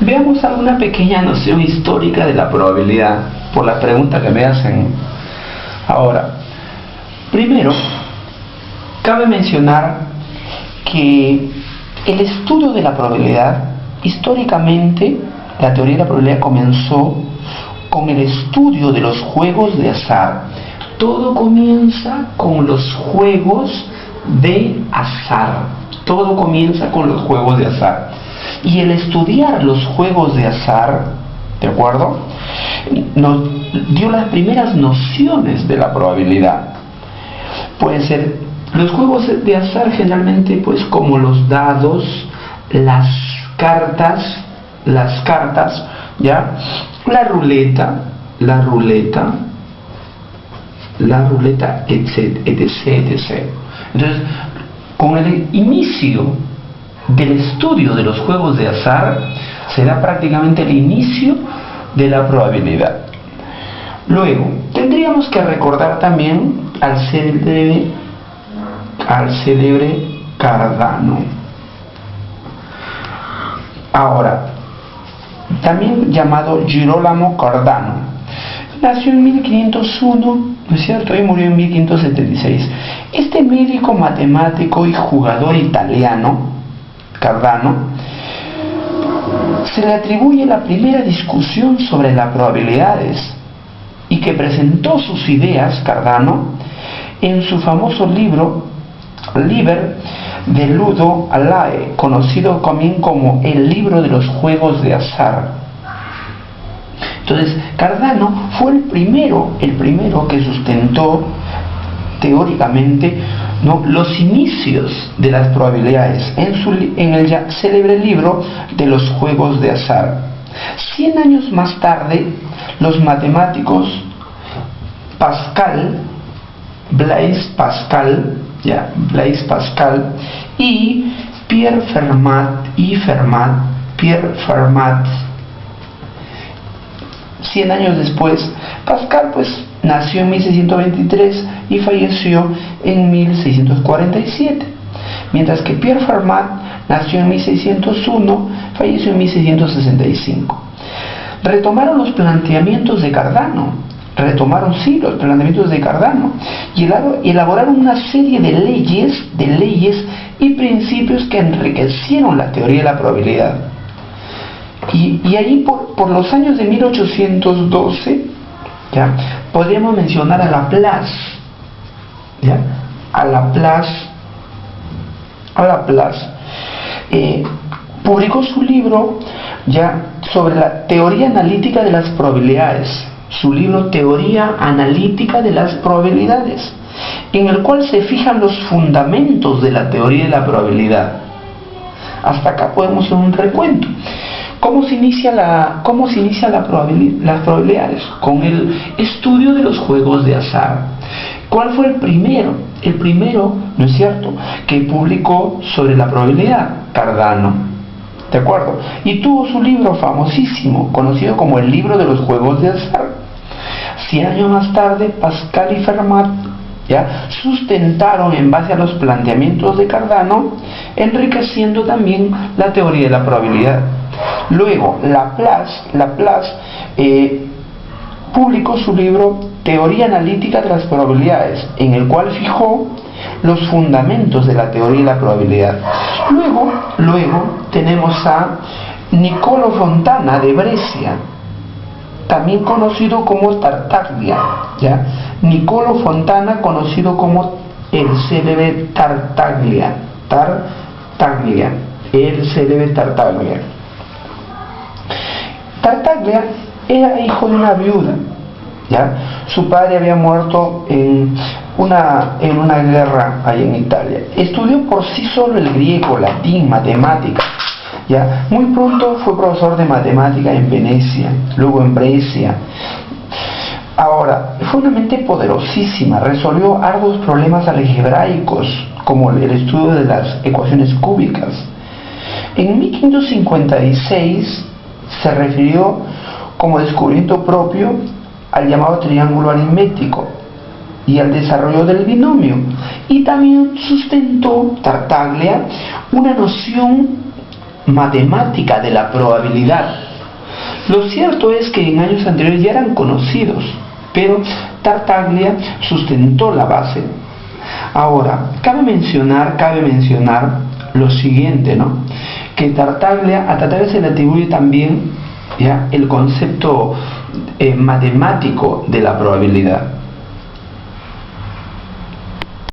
Veamos alguna pequeña noción histórica de la probabilidad por la pregunta que me hacen. Ahora, primero, cabe mencionar que el estudio de la probabilidad, históricamente, la teoría de la probabilidad comenzó con el estudio de los juegos de azar. Todo comienza con los juegos de azar. Todo comienza con los juegos de azar. Y el estudiar los juegos de azar, ¿de acuerdo?, nos dio las primeras nociones de la probabilidad. Pueden ser los juegos de azar generalmente, pues, como los dados, las cartas, ¿ya? La ruleta, etc. Entonces, con el inicio del estudio de los juegos de azar, se da prácticamente el inicio de la probabilidad. Luego, tendríamos que recordar también al célebre Cardano. Ahora, también llamado Girolamo Cardano. Nació en 1501, ¿no es cierto?, y murió en 1576. Este médico, matemático y jugador italiano, Cardano, se le atribuye la primera discusión sobre las probabilidades y que presentó sus ideas, Cardano, en su famoso libro Liber de Ludo Alae, conocido también como el libro de los juegos de azar. Entonces, Cardano fue el primero que sustentó teóricamente, ¿no?, los inicios de las probabilidades en el ya célebre libro de los juegos de azar. 100 años más tarde, los matemáticos Blaise Pascal y Pierre Fermat, 100 años después, Pascal, pues, nació en 1623 y falleció en 1647, mientras que Pierre Fermat nació en 1601, falleció en 1665. Retomaron los planteamientos de Cardano, y elaboraron una serie de leyes y principios que enriquecieron la teoría de la probabilidad. Y allí por los años de 1812, ¿ya?, podríamos mencionar a Laplace, ¿ya? Laplace publicó su libro, ya, sobre la teoría analítica de las probabilidades, en el cual se fijan los fundamentos de la teoría de la probabilidad. Hasta acá podemos hacer un recuento. ¿Cómo se inicia las probabilidades? Con el estudio de los juegos de azar. ¿Cuál fue el primero? El primero, ¿no es cierto?, que publicó sobre la probabilidad, Cardano, ¿de acuerdo? Y tuvo su libro famosísimo, conocido como el libro de los juegos de azar. 100 años más tarde, Pascal y Fermat, ¿ya?, sustentaron en base a los planteamientos de Cardano, enriqueciendo también la teoría de la probabilidad. Luego, Laplace publicó su libro Teoría analítica de las probabilidades, en el cual fijó los fundamentos de la teoría de la probabilidad. Luego tenemos a Niccolò Fontana de Brescia, también conocido como Tartaglia, ¿ya? Niccolò Fontana, conocido como el célebre Tartaglia, el célebre Tartaglia. Tartaglia era hijo de una viuda, ¿ya? Su padre había muerto en una guerra allá en Italia. Estudió por sí solo el griego, latín, matemáticas, ¿ya? Muy pronto fue profesor de matemática en Venecia, luego en Brescia. Ahora, fue una mente poderosísima, resolvió arduos problemas algebraicos, como el estudio de las ecuaciones cúbicas. En 1556 se refirió como descubrimiento propio al llamado triángulo aritmético, y al desarrollo del binomio. Y también sustentó Tartaglia una noción matemática de la probabilidad. Lo cierto es que en años anteriores ya eran conocidos, pero Tartaglia sustentó la base. Ahora, cabe mencionar lo siguiente, ¿no? Que a Tartaglia se le atribuye también, ¿ya?, el concepto matemático de la probabilidad.